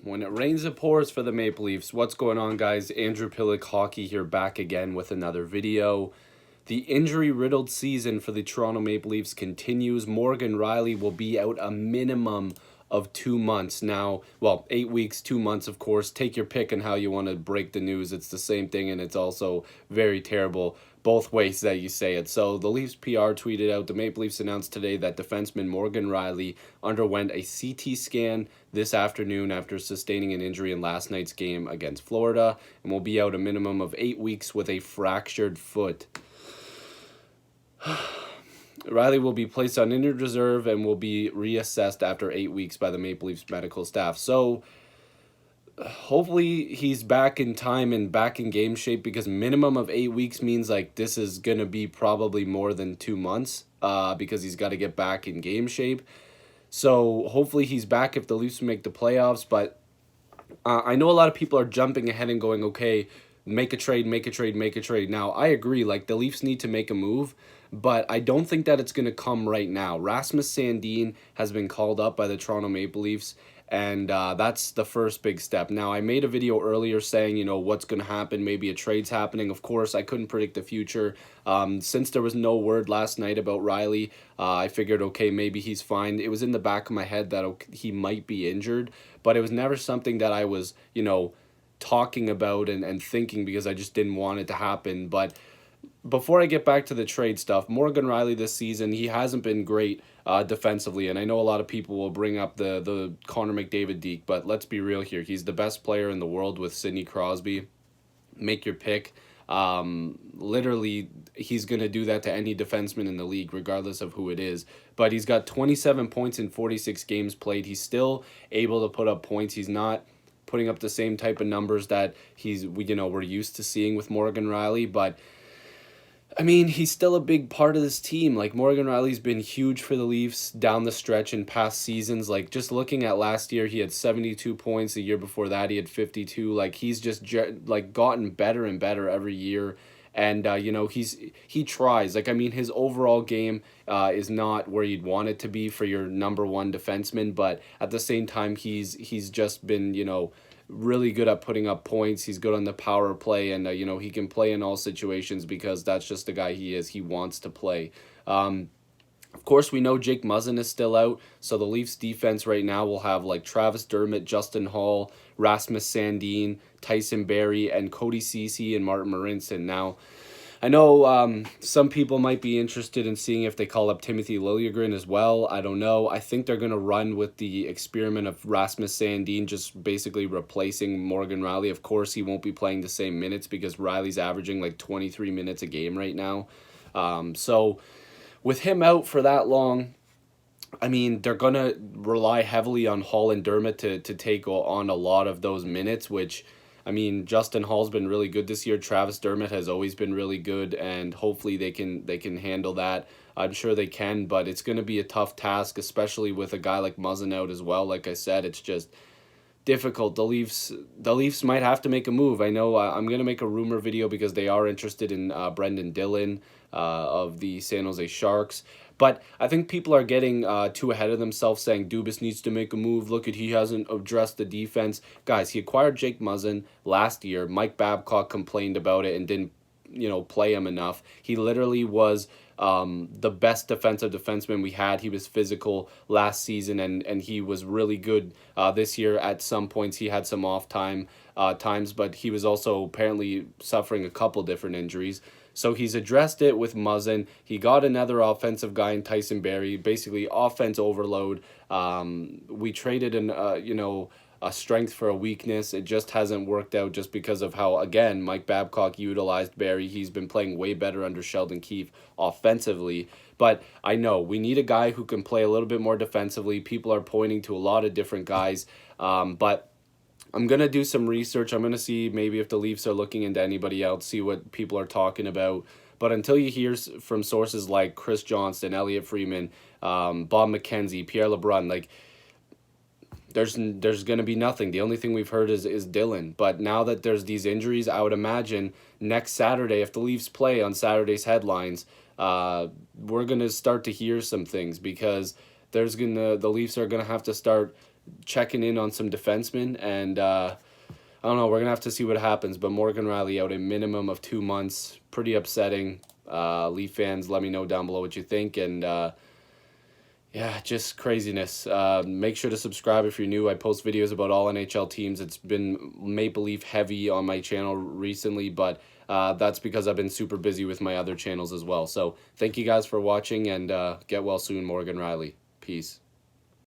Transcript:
When it rains, it pours for the Maple Leafs. What's going on, guys? Andrew Piluk Hockey here, back again with another video. The injury-riddled season for the Toronto Maple Leafs continues. Morgan Rielly will be out a minimum of 2 months now. Well, 8 weeks, 2 months, of course. Take your pick on how you want to break the news. It's the same thing, and it's also very terrible both ways that you say it. So the Leafs PR tweeted out, the Maple Leafs announced today that defenseman Morgan Rielly underwent a CT scan this afternoon after sustaining an injury in last night's game against Florida and will be out a minimum of 8 weeks with a fractured foot. Rielly will be placed on injured reserve and will be reassessed after 8 weeks by the Maple Leafs medical staff. So hopefully he's back in time and back in game shape, because minimum of 8 weeks means like this is going to be probably more than 2 months because he's got to get back in game shape. So hopefully he's back if the Leafs make the playoffs. But I know a lot of people are jumping ahead and going, okay, make a trade, make a trade, make a trade. Now, I agree, like the Leafs need to make a move, but I don't think that it's going to come right now. Rasmus Sandin has been called up by the Toronto Maple Leafs, and that's the first big step. Now, I made a video earlier saying, you know, what's going to happen. Maybe a trade's happening. Of course, I couldn't predict the future. Since there was no word last night about Rielly, I figured, okay, maybe he's fine. It was in the back of my head that he might be injured, but it was never something that I was, you know, talking about and thinking, because I just didn't want it to happen. But before I get back to the trade stuff, Morgan Rielly this season, he hasn't been great defensively, and I know a lot of people will bring up the Connor McDavid deke, but let's be real here. He's the best player in the world with Sidney Crosby. Make your pick. Literally, he's going to do that to any defenseman in the league, regardless of who it is. But he's got 27 points in 46 games played. He's still able to put up points. He's not putting up the same type of numbers that we're used to seeing with Morgan Rielly, but I mean, he's still a big part of this team. Like, Morgan Rielly's been huge for the Leafs down the stretch in past seasons. Like, just looking at last year, he had 72 points. The year before that, he had 52. Like, he's just gotten better and better every year. And he tries. Like, I mean, his overall game is not where you'd want it to be for your number one defenseman, but at the same time, he's just been, really good at putting up points. He's good on the power play, and he can play in all situations because that's just the guy he is. He wants to play. Of course, we know Jake Muzzin is still out, so the Leafs defense right now will have like Travis Dermott, Justin Hall, Rasmus Sandin, Tyson Barrie, and Cody Ceci and Martin Marincin. Now, I know some people might be interested in seeing if they call up Timothy Liljegren as well. I don't know. I think they're going to run with the experiment of Rasmus Sandin just basically replacing Morgan Rielly. Of course, he won't be playing the same minutes because Rielly's averaging like 23 minutes a game right now. So with him out for that long, I mean, they're going to rely heavily on Hall and Dermott to take on a lot of those minutes, which, I mean, Justin Hall's been really good this year. Travis Dermott has always been really good, and hopefully they can handle that. I'm sure they can, but it's going to be a tough task, especially with a guy like Muzzin out as well. Like I said, it's just difficult. The Leafs might have to make a move. I know I'm going to make a rumor video because they are interested in Brendan Dillon of the San Jose Sharks. But I think people are getting too ahead of themselves, saying Dubas needs to make a move. Look, he hasn't addressed the defense. Guys, he acquired Jake Muzzin last year. Mike Babcock complained about it and didn't play him enough. He literally was the best defensive defenseman we had. He was physical last season, and he was really good this year. At some points, he had some off times, but he was also apparently suffering a couple different injuries. So he's addressed it with Muzzin. He got another offensive guy in Tyson Barrie, basically offense overload. We traded a strength for a weakness. It just hasn't worked out just because of how, again, Mike Babcock utilized Barrie. He's been playing way better under Sheldon Keefe offensively. But I know we need a guy who can play a little bit more defensively. People are pointing to a lot of different guys. But I'm going to do some research. I'm going to see maybe if the Leafs are looking into anybody else, see what people are talking about. But until you hear from sources like Chris Johnston, Elliot Freeman, Bob McKenzie, Pierre LeBrun, like, there's going to be nothing. The only thing we've heard is Dillon. But now that there's these injuries, I would imagine next Saturday, if the Leafs play on Saturday's headlines, we're going to start to hear some things, because the Leafs are going to have to start checking in on some defensemen, and I don't know. We're gonna have to see what happens. But Morgan Rielly out a minimum of 2 months. Pretty upsetting. Leaf fans, let me know down below what you think, and yeah, just craziness. Make sure to subscribe if you're new. I post videos about all NHL teams. It's been Maple Leaf heavy on my channel recently, but that's because I've been super busy with my other channels as well. So thank you guys for watching, and get well soon, Morgan Rielly. Peace.